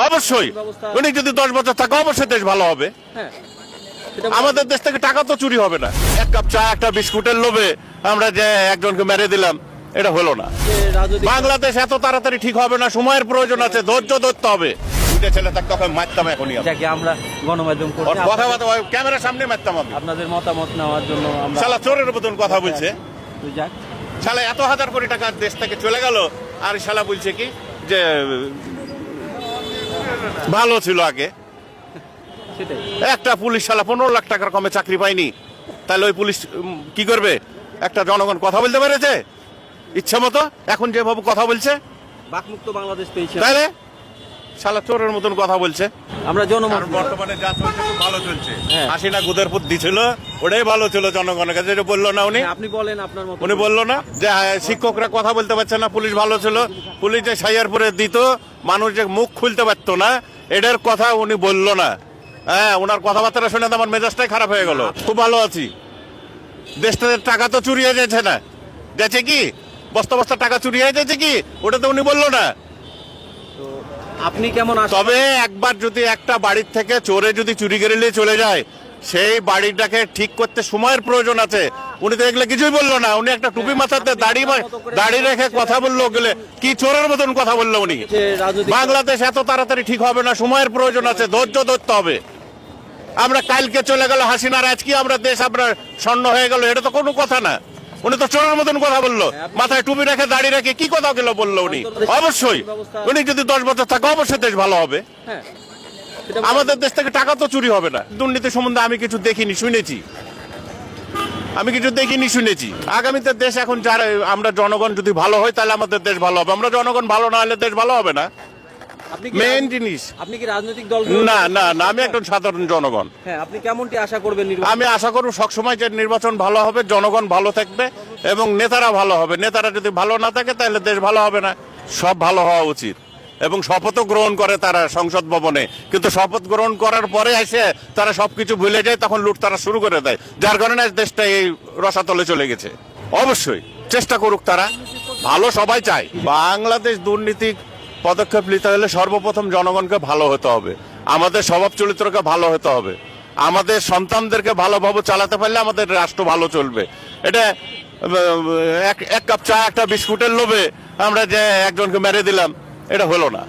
অবশ্যই উনি যদি 10 বছর থাকে অবশ্যই দেশ ভালো হবে। আমাদের দেশ থেকে টাকা তো চুরি হবে না। এক কাপ চা একটা বিস্কুটের লোভে আমরা যে একজনকে মেরে দিলাম, এটা হলো না। বাংলাদেশ এত তাড়াতাড়ি ঠিক হবে না, সময়ের প্রয়োজন আছে, ধৈর্য ধরতে হবে। দুইটা ছেলে থাকতে ওকে মারতাম এখনই। যাকে আমরা গণমাধ্যম করছি, কথাবার্তা ক্যামেরার সামনে মারতাম আমি। আপনাদের মতামত নেওয়ার জন্য আমরা শালা চোরের মতন কথা বলছে। যাক, শালা এত হাজার কোটি টাকা দেশ থেকে চলে গেল, আর শালা বলছে কি যে ভালো ছিল আগে। সেটাই একটা পুলিশ শালা 15 লাখ টাকার কমে চাকরি পায়নি, তাহলে ওই পুলিশ কি করবে? একটা জনগণ কথা বলতে পেরেছে ইচ্ছা মতো? এখন যেভাবে কথা বলছে, বাকমুক্ত বাংলাদেশ পেয়েছে, তাহলে শালা চোরের মতন কথা বলছে। আমরা জনমত বর্তমানে যা চলছে খুব ভালো চলছে। হ্যাঁ। হাসিনা গুদের বুদ্ধি ছিল, ওটাই ভালো ছিল জনগণের কাছে। এটা বললো না উনি? আপনি বলেন আপনার মত। উনি বললো না যে শিক্ষকরা কথা বলতে পারছে না, পুলিশ ভালো ছিল, পুলিশ যে সাইয়ারপুরে দিত, মানুষ যে মুখ খুলতে পারতো না, এটার কথা উনি বললো না। হ্যাঁ, ওনার কথাবার্তা শুনে তো আমার মেজাজটাই খারাপ হয়ে গেল। খুব ভালো আছি। দেশটার টাকা তো চুরি হয়ে যাচ্ছে না, যাচ্ছে কি বস্তা বস্তা টাকা চুরি হয়ে যাচ্ছে কি, ওটা তো উনি বললো না। আপনি কেমন আছেন? তবে একবার যদি একটা বাড়ির থেকে চোরে যদি চুরি করে নিয়ে চলে যায়, সেই বাড়িটাকে ঠিক করতে সময়ের প্রয়োজন আছে। উনি তো এগুলো কিছুই বললো না। উনি একটা টুপি মাথাতে দাড়ি রেখে কথা বললো, গেলে কি চোরের মতন কথা বললো উনি। বাংলাদেশ এত তাড়াতাড়ি ঠিক হবে না, সময়ের প্রয়োজন আছে, ধৈর্য ধরতে হবে। আমরা কালকে চলে গেল হাসিনার, আজকে আমরা দেশ আপনার স্বর্ণ হয়ে গেল, এটা তো কোনো কথা না। উনি তো চোরের মতন কথা বললো, মাথায় টুপি রেখে দাড়ি রেখে কি কথা গেল বললো উনি। অবশ্যই উনি যদি 10 বছর থাকে অবশ্যই দেশ ভালো হবে। আমাদের দেশ থেকে টাকা তো চুরি হবে না। দুর্নীতি সম্বন্ধে আমি কিছু দেখিনি, শুনেছি। আগামীতে দেশ এখন যারা আমরা জনগণ যদি ভালো হয় তাহলে আমাদের দেশ ভালো হবে। আমরা জনগণ ভালো না হলে দেশ ভালো হবে না। মেইন জিনিস। আপনি কি রাজনৈতিক দল? না না না, আমি একজন সাধারণ জনগণ। হ্যাঁ, আপনি কেমনটি আশা করবেন? আমি আশা করব সবসময় যে নির্বাচন ভালো হবে, জনগণ ভালো থাকবে এবং নেতারা ভালো হবে। নেতারা যদি ভালো না থাকে তাহলে দেশ ভালো হবে না। সব ভালো হওয়া উচিত এবং শপথও গ্রহণ করে তারা সংসদ ভবনে, কিন্তু শপথ গ্রহণ করার পরে এসে তারা সবকিছু ভুলে যায়, তখন লুট তারা শুরু করে দেয়, যার কারণে দেশটা এই রসাতলে চলে গেছে। অবশ্যই চেষ্টা করুক তারা, ভালো সবাই চায়। বাংলাদেশ দুর্নীতি পদক্ষেপ নিতে হলে সর্বপ্রথম জনগণকে ভালো হতে হবে, আমাদের স্বভাব চরিত্রকে ভালো হতে হবে, আমাদের সন্তানদেরকে ভালোভাবে চালাতে পারলে আমাদের রাষ্ট্র ভালো চলবে। এটা এক কাপ চা একটা বিস্কুটের লোভে আমরা যে একজনকে মেরে দিলাম, এটা হলো না।